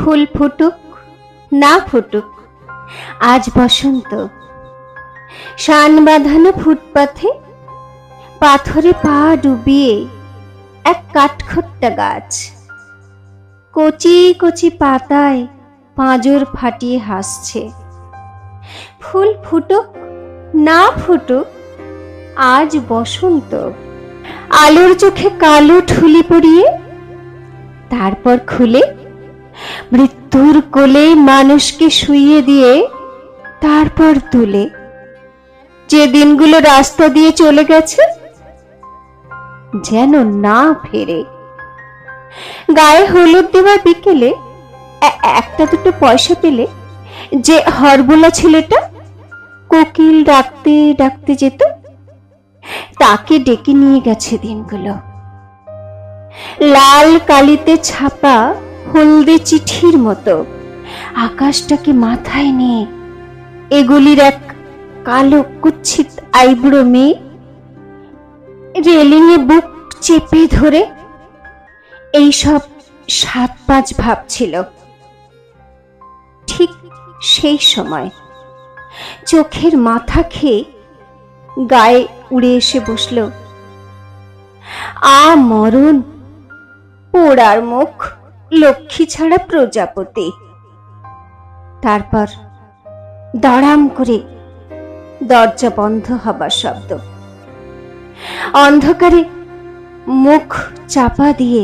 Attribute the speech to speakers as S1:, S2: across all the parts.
S1: ফুল ফুটুক না ফুটুক, আজ বসন্ত। শান বাঁধানো ফুটপাথে পাথরে পা ডুবিয়ে এক কাঠখোট্টা গাছ, কচি কচি পাতায় পাঁজর ফাটিয়ে হাসছে। ফুল ফুটুক না ফুটুক, আজ বসন্ত। আলোর চোখে কালো ঠুলি পরিয়ে, তারপর খুলে মৃত্যুর কোলে মানুষকে শুইয়ে দিয়ে, তারপর তুলে যে দিনগুলো রাস্তা দিয়ে চলে গেছে যেন না ফেরে। গায়ে হলুদ দেওয়ার বিকেলে একটা দুটো পয়সা পেলে যে হরবোলা ছেলেটা কোকিল ডাকতে ডাকতে যেত, তাকে ডেকে নিয়ে গেছে দিনগুলো। লাল কালিতে ছাপা হলদে চিঠির মতো আকাশটাকে মাথায় নিয়ে এগুলির এক কালো কুচ্ছিত আইবুড়ো মেয়ে রেলিংয়ে বুক চেপে ধরে এইসব ৭-৫ ভাবছিল। ঠিক সেই সময় চোখের মাথা খেয়ে গায়ে উড়ে এসে বসল আ মরণ, পোড়ার মুখ, লক্ষ্মী ছাড়া প্রজাপতি। তারপর দড়াম করে দরজা বন্ধ হবার শব্দ। অন্ধকারে মুখ চাপা দিয়ে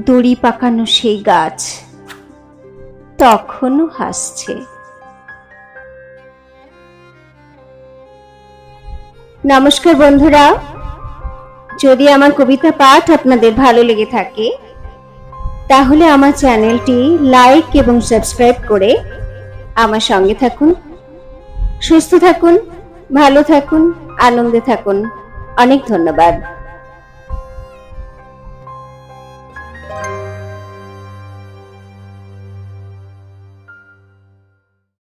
S1: দড়ি পাকানো সেই গাছ তখনও হাসছে। নমস্কার বন্ধুরা, যদি আমার কবিতা পাঠ আপনাদের ভালো লেগে থাকে তাহলে আমার চ্যানেলটি লাইক এবং সাবস্ক্রাইব করে আমার সঙ্গে থাকুন। সুস্থ থাকুন, ভালো থাকুন, আনন্দে থাকুন। অনেক ধন্যবাদ।